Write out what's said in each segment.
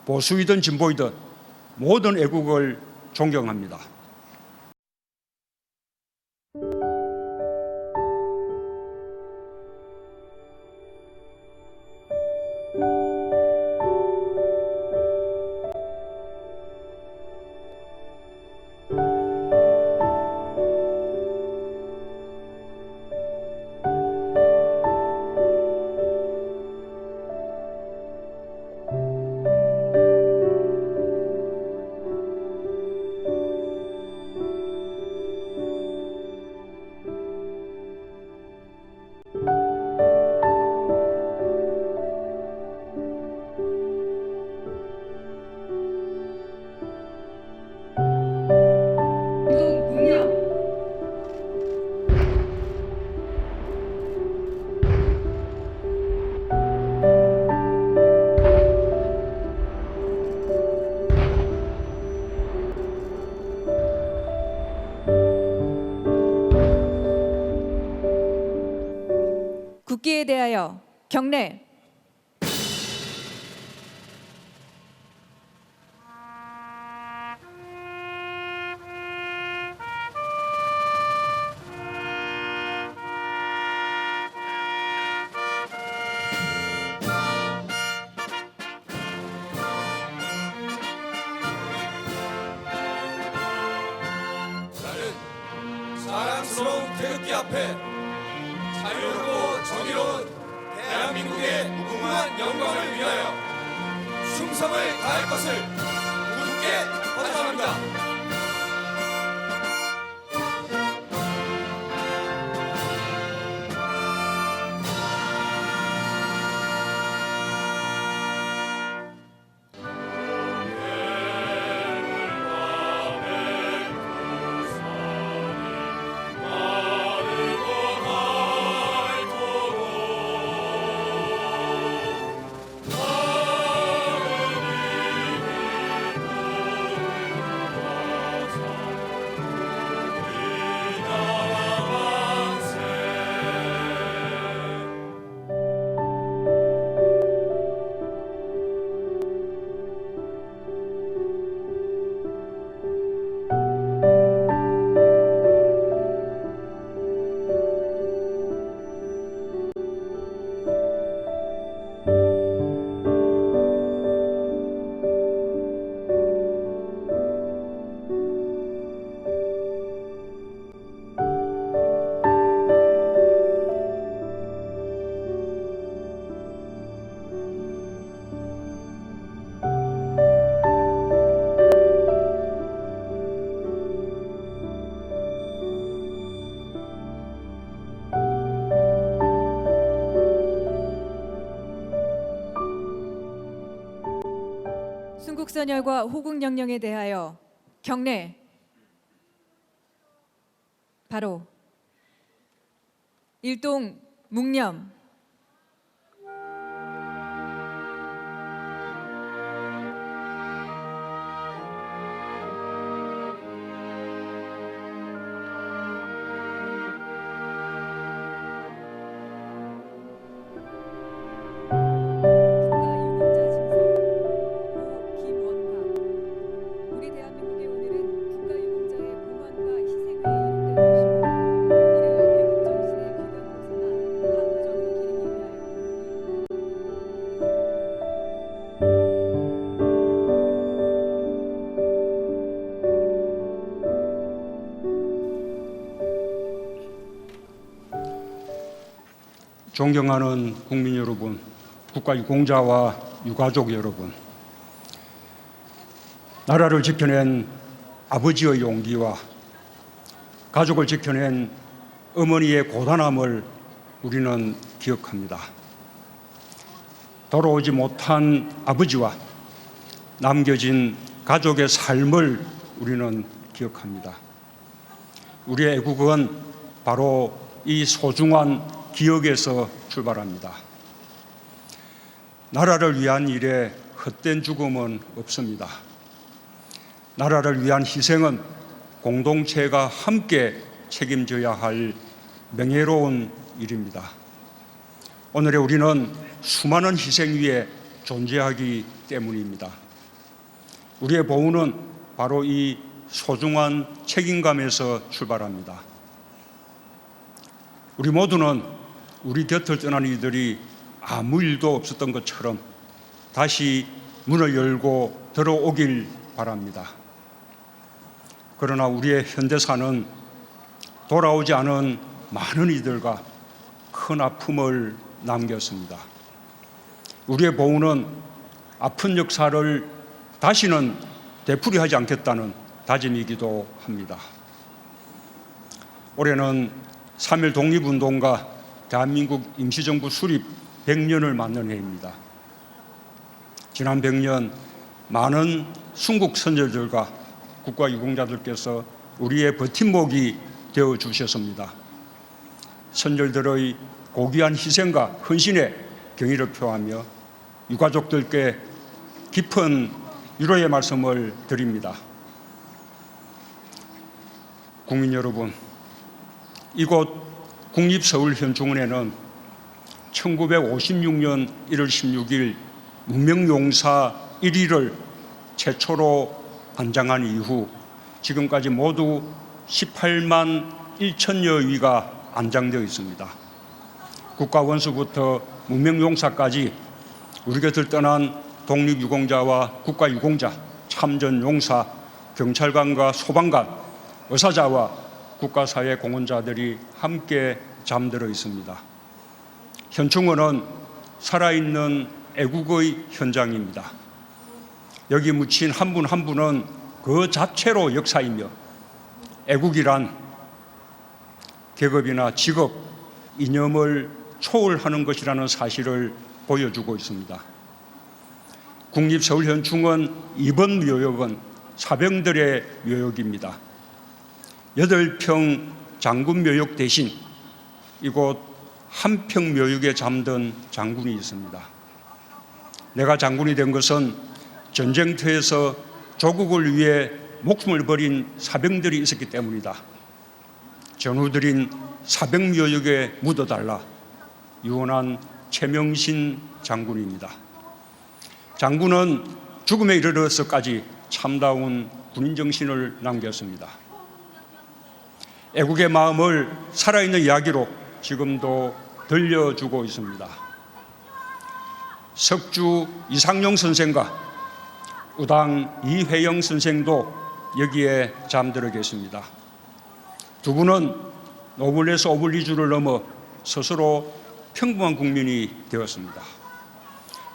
보수이든 진보이든 모든 애국을 존경합니다. 국기에 대하여 경례. 나는 사랑스러운 태극기 앞에 자유롭고 정의로운 대한민국의 무궁한 영광을 위하여 충성을 다할 것을 굳게 다짐합니다. 순국선열과 호국영령에 대하여 경례. 바로 일동 묵념. 존경하는 국민 여러분, 국가유공자와 유가족 여러분, 나라를 지켜낸 아버지의 용기와 가족을 지켜낸 어머니의 고단함을 우리는 기억합니다. 돌아오지 못한 아버지와 남겨진 가족의 삶을 우리는 기억합니다. 우리의 애국은 바로 이 소중한 기억에서 출발합니다. 나라를 위한 일에 헛된 죽음은 없습니다. 나라를 위한 희생은 공동체가 함께 책임져야 할 명예로운 일입니다. 오늘의 우리는 수많은 희생 위에 존재하기 때문입니다. 우리의 보훈은 바로 이 소중한 책임감에서 출발합니다. 우리 모두는 우리 곁을 떠난 이들이 아무 일도 없었던 것처럼 다시 문을 열고 들어오길 바랍니다. 그러나 우리의 현대사는 돌아오지 않은 많은 이들과 큰 아픔을 남겼습니다. 우리의 보훈은 아픈 역사를 다시는 되풀이하지 않겠다는 다짐이기도 합니다. 올해는 3.1 독립운동과 대한민국 임시정부 수립 100년을 맞는 해입니다. 지난 100년 많은 순국 선열들과 국가 유공자들께서 우리의 버팀목이 되어 주셨습니다. 선열들의 고귀한 희생과 헌신에 경의를 표하며 유가족들께 깊은 위로의 말씀을 드립니다. 국민 여러분, 이곳 국립서울현충원에는 1956년 1월 16일 문명용사 1위를 최초로 관장한 이후 지금까지 모두 18만 1천여 위가 안장되어 있습니다. 국가원수부터 문명용사까지 우리 곁을 떠난 독립유공자와 국가유공자, 참전용사, 경찰관과 소방관, 의사자와 국가사회 공헌자들이 함께 잠들어 있습니다. 현충원은 살아있는 애국의 현장입니다. 여기 묻힌 한 분 한 분은 그 자체로 역사이며 애국이란 계급이나 직업, 이념을 초월하는 것이라는 사실을 보여주고 있습니다. 국립서울현충원 이번 묘역은 사병들의 묘역입니다. 8평 장군 묘역 대신 이곳 한 평 묘역에 잠든 장군이 있습니다. 내가 장군이 된 것은 전쟁터에서 조국을 위해 목숨을 버린 사병들이 있었기 때문이다. 전우들인 사병묘역에 묻어달라. 유언한 최명신 장군입니다. 장군은 죽음에 이르러서까지 참다운 군인 정신을 남겼습니다. 애국의 마음을 살아있는 이야기로 지금도 들려주고 있습니다. 석주 이상용 선생과 우당 이회영 선생도 여기에 잠들어 계십니다. 두 분은 노블레스 오블리주를 넘어 스스로 평범한 국민이 되었습니다.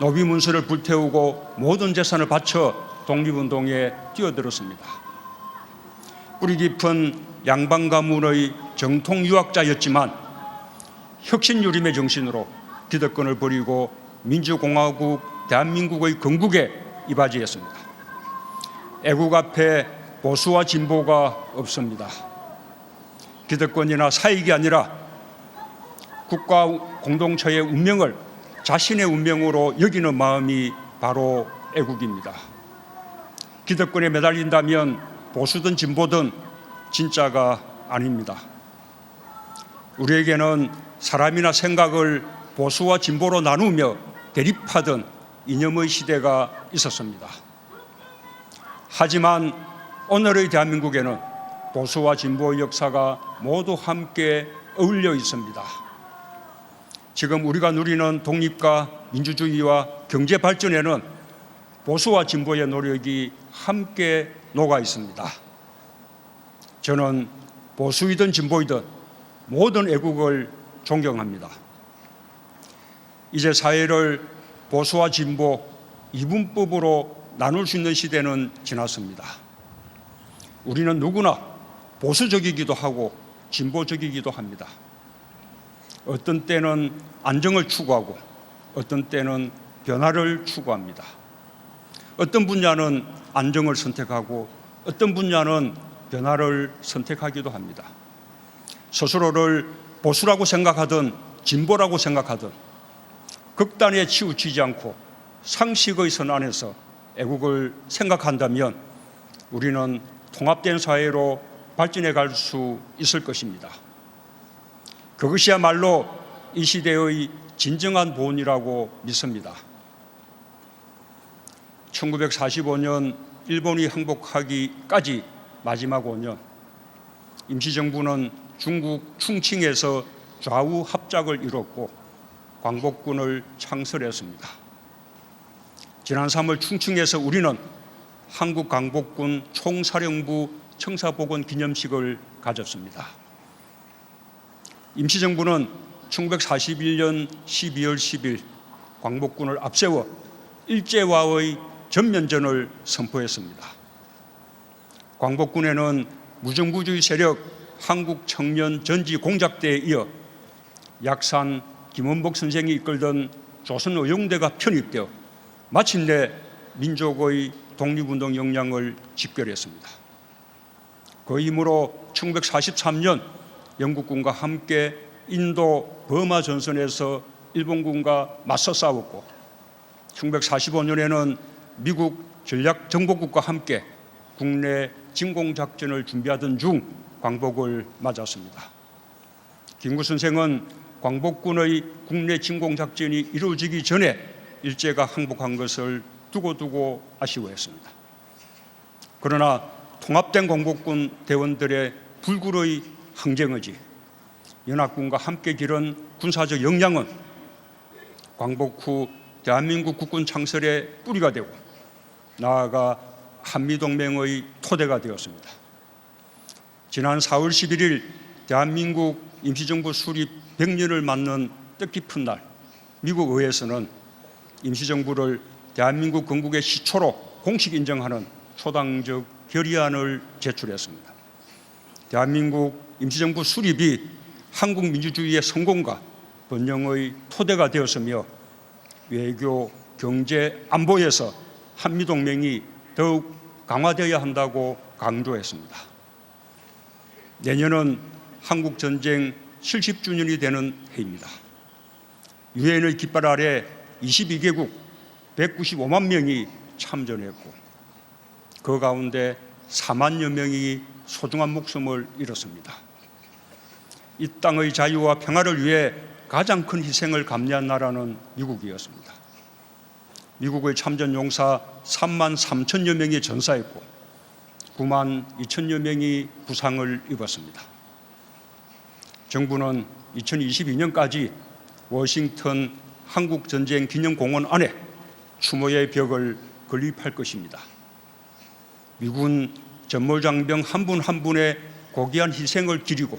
노비 문서를 불태우고 모든 재산을 바쳐 독립운동에 뛰어들었습니다. 뿌리 깊은 양반 가문의 정통 유학자였지만 혁신유림의 정신으로 기득권을 버리고 민주공화국 대한민국의 건국에 이바지했습니다. 애국 앞에 보수와 진보가 없습니다. 기득권이나 사익이 아니라 국가 공동체의 운명을 자신의 운명으로 여기는 마음이 바로 애국입니다. 기득권에 매달린다면 보수든 진보든 진짜가 아닙니다. 우리에게는 사람이나 생각을 보수와 진보로 나누며 대립하던 이념의 시대가 있었습니다. 하지만 오늘의 대한민국에는 보수와 진보의 역사가 모두 함께 어울려 있습니다. 지금 우리가 누리는 독립과 민주주의와 경제 발전에는 보수와 진보의 노력이 함께 녹아 있습니다. 저는 보수이든 진보이든 모든 애국을 존경합니다. 이제 사회를 보수와 진보 이분법으로 나눌 수 있는 시대는 지났습니다. 우리는 누구나 보수적이기도 하고 진보적이기도 합니다. 어떤 때는 안정을 추구하고 어떤 때는 변화를 추구합니다. 어떤 분야는 안정을 선택하고 어떤 분야는 변화를 선택하기도 합니다. 스스로를 보수라고 생각하든 진보라고 생각하든 극단에 치우치지 않고 상식의 선 안에서 애국을 생각한다면 우리는 통합된 사회로 발전해 갈 수 있을 것입니다. 그것이야말로 이 시대의 진정한 보온이라고 믿습니다. 1945년 일본이 항복하기까지 마지막 5년, 임시정부는 중국 충칭에서 좌우 합작을 이뤘고 광복군을 창설했습니다. 지난 3월 충칭에서 우리는 한국 광복군 총사령부 청사복원 기념식을 가졌습니다. 임시정부는 1941년 12월 10일 광복군을 앞세워 일제와의 전면전을 선포했습니다. 광복군에는 무정부주의 세력 한국청년전지공작대에 이어 약산 김원복 선생이 이끌던 조선의용대가 편입되어 마침내 민족의 독립운동 역량을 집결했습니다. 그 힘으로 1943년 영국군과 함께 인도 버마 전선에서 일본군과 맞서 싸웠고 1945년에는 미국 전략정보국과 함께 국내 진공작전을 준비하던 중 광복을 맞았습니다. 김구 선생은 광복군의 국내 진공작전이 이루어지기 전에 일제가 항복한 것을 두고두고 아쉬워했습니다. 그러나 통합된 광복군 대원들의 불굴의 항쟁의지, 연합군과 함께 기른 군사적 역량은 광복 후 대한민국 국군 창설의 뿌리가 되고 나아가 한미동맹의 토대가 되었습니다. 지난 4월 11일 대한민국 임시정부 수립 100년을 맞는 뜻깊은 날, 미국 의회에서는 임시정부를 대한민국 건국의 시초로 공식 인정하는 초당적 결의안을 제출했습니다. 대한민국 임시정부 수립이 한국 민주주의의 성공과 번영의 토대가 되었으며 외교, 경제, 안보에서 한미동맹이 더욱 강화되어야 한다고 강조했습니다. 내년은 한국전쟁 70주년이 되는 해입니다. 유엔의 깃발 아래 22개국 195만 명이 참전했고 그 가운데 4만여 명이 소중한 목숨을 잃었습니다. 이 땅의 자유와 평화를 위해 가장 큰 희생을 감내한 나라는 미국이었습니다. 미국의 참전 용사 3만 3천여 명이 전사했고 9만 2천여 명이 부상을 입었습니다. 정부는 2022년까지 워싱턴 한국전쟁 기념공원 안에 추모의 벽을 건립할 것입니다. 미군 전몰장병 한 분 한 분의 고귀한 희생을 기리고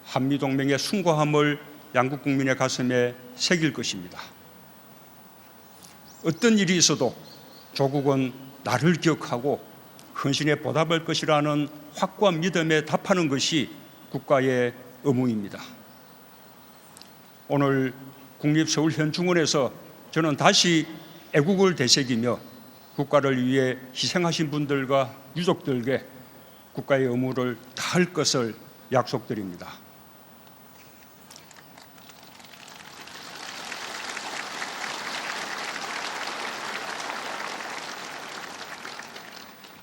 한미동맹의 숭고함을 양국 국민의 가슴에 새길 것입니다. 어떤 일이 있어도 조국은 나를 기억하고 헌신에 보답할 것이라는 확고한 믿음에 답하는 것이 국가의 의무입니다. 오늘 국립서울현충원에서 저는 다시 애국을 되새기며 국가를 위해 희생하신 분들과 유족들에게 국가의 의무를 다할 것을 약속드립니다.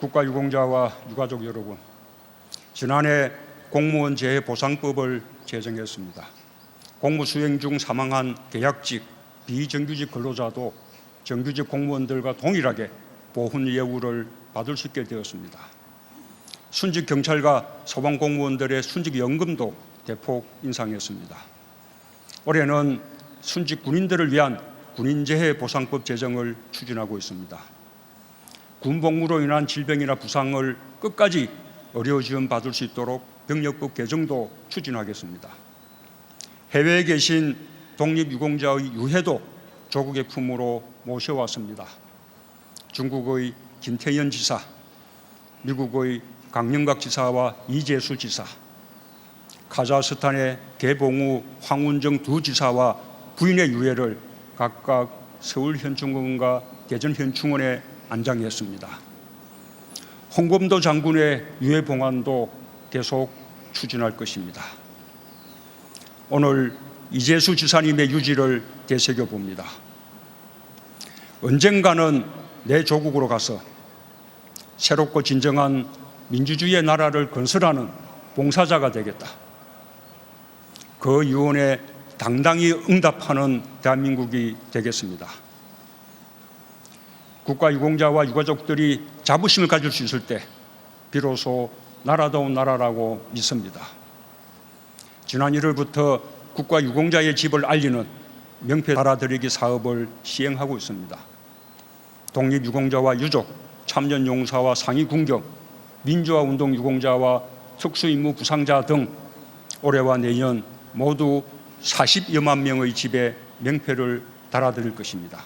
국가유공자와 유가족 여러분, 지난해 공무원 재해보상법을 제정했습니다. 공무 수행 중 사망한 계약직, 비정규직 근로자도 정규직 공무원들과 동일하게 보훈 예우를 받을 수 있게 되었습니다. 순직 경찰과 소방공무원들의 순직 연금도 대폭 인상했습니다. 올해는 순직 군인들을 위한 군인재해보상법 제정을 추진하고 있습니다. 군복무로 인한 질병이나 부상을 끝까지 의료 지원 받을 수 있도록 병력법 개정도 추진하겠습니다. 해외에 계신 독립유공자의 유해도 조국의 품으로 모셔왔습니다. 중국의 김태현 지사, 미국의 강영각 지사와 이재수 지사, 카자흐스탄의 개봉우, 황운정 두 지사와 부인의 유해를 각각 서울현충원과 대전현충원에 안장했습니다. 홍범도 장군의 유해 봉안도 계속 추진할 것입니다. 오늘 이재수 지사님의 유지를 되새겨 봅니다. 언젠가는 내 조국으로 가서 새롭고 진정한 민주주의의 나라를 건설하는 봉사자가 되겠다. 그 유언에 당당히 응답하는 대한민국이 되겠습니다. 국가 유공자와 유가족들이 자부심을 가질 수 있을 때 비로소 나라다운 나라라고 믿습니다. 지난 1월부터 국가 유공자의 집을 알리는 명패 달아드리기 사업을 시행하고 있습니다. 독립유공자와 유족, 참전용사와 상위군경, 민주화운동 유공자와 특수임무 부상자 등 올해와 내년 모두 40여만 명의 집에 명패를 달아드릴 것입니다.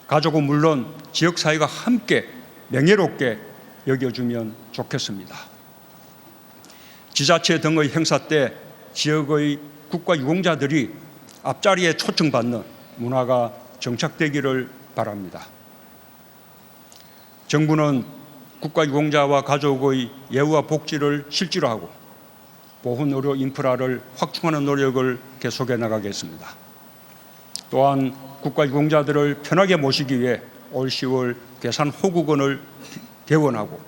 가족은 물론 지역사회가 함께 명예롭게 여겨주면 좋겠습니다. 지자체 등의 행사 때 지역의 국가유공자들이 앞자리에 초청받는 문화가 정착되기를 바랍니다. 정부는 국가유공자와 가족의 예우와 복지를 실제로 하고 보훈의료 인프라를 확충하는 노력을 계속해 나가겠습니다. 또한 국가유공자들을 편하게 모시기 위해 올 10월 괴산 호국원을 개원하고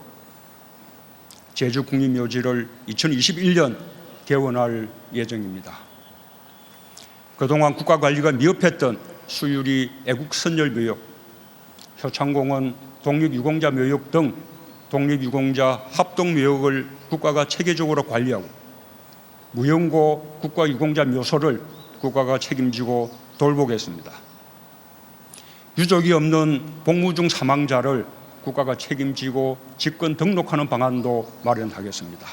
제주국립묘지를 2021년 개원할 예정입니다. 그동안 국가관리가 미흡했던 수유리 애국선열묘역, 효창공원 독립유공자묘역 등 독립유공자 합동묘역을 국가가 체계적으로 관리하고 무용고 국가유공자묘소를 국가가 책임지고 돌보겠습니다. 유족이 없는 복무 중 사망자를 국가가 책임지고 직권 등록하는 방안도 마련하겠습니다.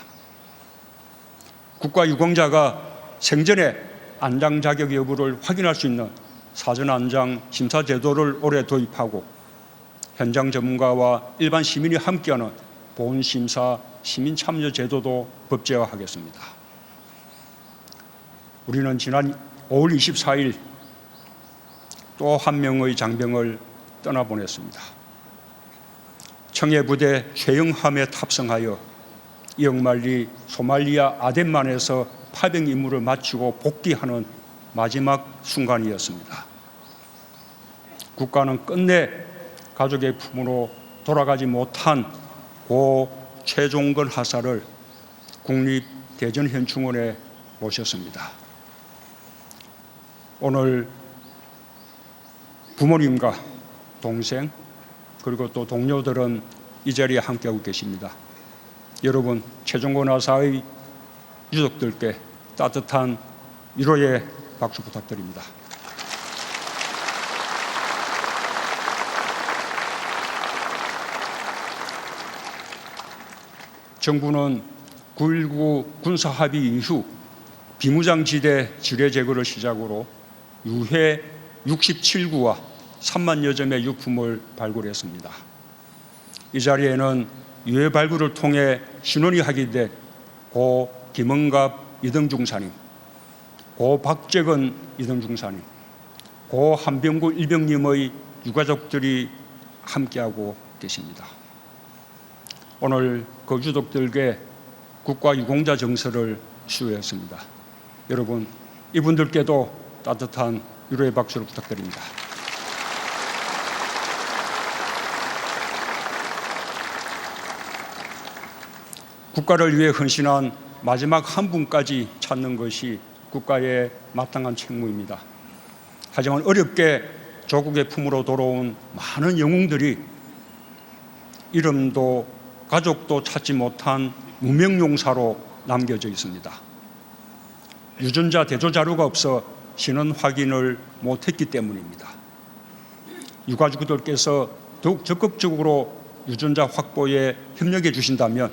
국가유공자가 생전에 안장 자격 여부를 확인할 수 있는 사전 안장 심사 제도를 올해 도입하고 현장 전문가와 일반 시민이 함께하는 보훈 심사 시민 참여 제도도 법제화하겠습니다. 우리는 지난 5월 24일 또 한 명의 장병을 떠나보냈습니다. 청해부대 최영함에 탑승하여 이억만리 소말리아 아덴만에서 파병 임무를 마치고 복귀하는 마지막 순간이었습니다. 국가는 끝내 가족의 품으로 돌아가지 못한 고 최종건 하사를 국립대전현충원에 모셨습니다. 오늘 부모님과 동생 그리고 또 동료들은 이 자리에 함께하고 계십니다. 여러분, 최종건 하사의 유족들께 따뜻한 위로의 박수 부탁드립니다. 정부는 9.19 군사합의 이후 비무장지대 지뢰 제거를 시작으로 유해 67구와 3만여 점의 유품을 발굴했습니다. 이 자리에는 유해 발굴을 통해 신원이 확인된 고 김은갑 이등중사님, 고 박재건 이등중사님, 고 한병구 일병님의 유가족들이 함께하고 계십니다. 오늘 그 유족들께 국가유공자 정서를 수여했습니다. 여러분, 이분들께도 따뜻한 위로의 박수를 부탁드립니다. 국가를 위해 헌신한 마지막 한 분까지 찾는 것이 국가의 마땅한 책무입니다. 하지만 어렵게 조국의 품으로 돌아온 많은 영웅들이 이름도 가족도 찾지 못한 무명용사로 남겨져 있습니다. 유전자 대조 자료가 없어 신원 확인을 못했기 때문입니다. 유가족들께서 더욱 적극적으로 유전자 확보에 협력해 주신다면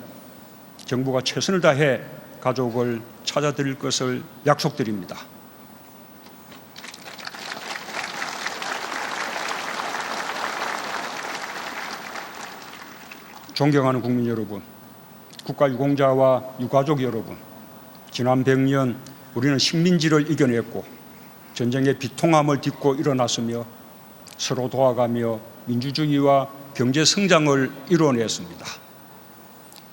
정부가 최선을 다해 가족을 찾아드릴 것을 약속드립니다. 존경하는 국민 여러분, 국가유공자와 유가족 여러분, 지난 100년 우리는 식민지를 이겨냈고 전쟁의 비통함을 딛고 일어났으며 서로 도와가며 민주주의와 경제 성장을 이뤄냈습니다.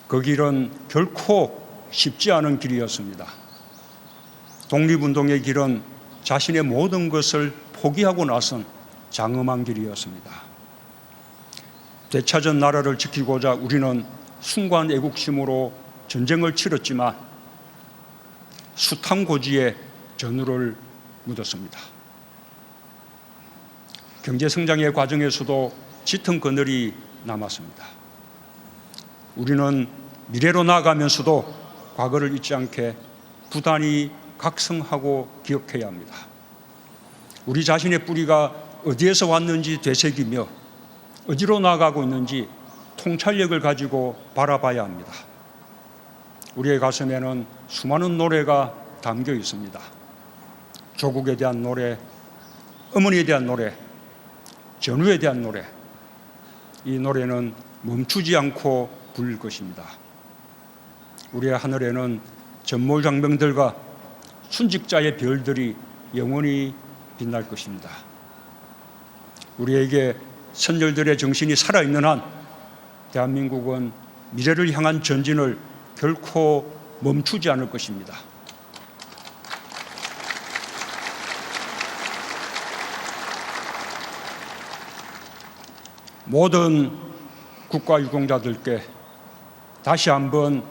그 길은 결코 쉽지 않은 길이었습니다. 독립운동의 길은 자신의 모든 것을 포기하고 나선 장엄한 길이었습니다. 되찾은 나라를 지키고자 우리는 숭고한 애국심으로 전쟁을 치렀지만 숱한 전우를 묻었습니다. 경제 성장의 과정에서도 짙은 그늘이 남았습니다. 우리는 미래로 나아가면서도 과거를 잊지 않게 부단히 각성하고 기억해야 합니다. 우리 자신의 뿌리가 어디에서 왔는지 되새기며 어디로 나아가고 있는지 통찰력을 가지고 바라봐야 합니다. 우리의 가슴에는 수많은 노래가 담겨 있습니다. 조국에 대한 노래, 어머니에 대한 노래, 전후에 대한 노래. 이 노래는 멈추지 않고 부를 것입니다. 우리의 하늘에는 전몰장병들과 순직자의 별들이 영원히 빛날 것입니다. 우리에게 선열들의 정신이 살아있는 한 대한민국은 미래를 향한 전진을 결코 멈추지 않을 것입니다. 모든 국가유공자들께 다시 한번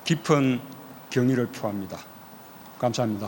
깊은 경의를 표합니다. 감사합니다.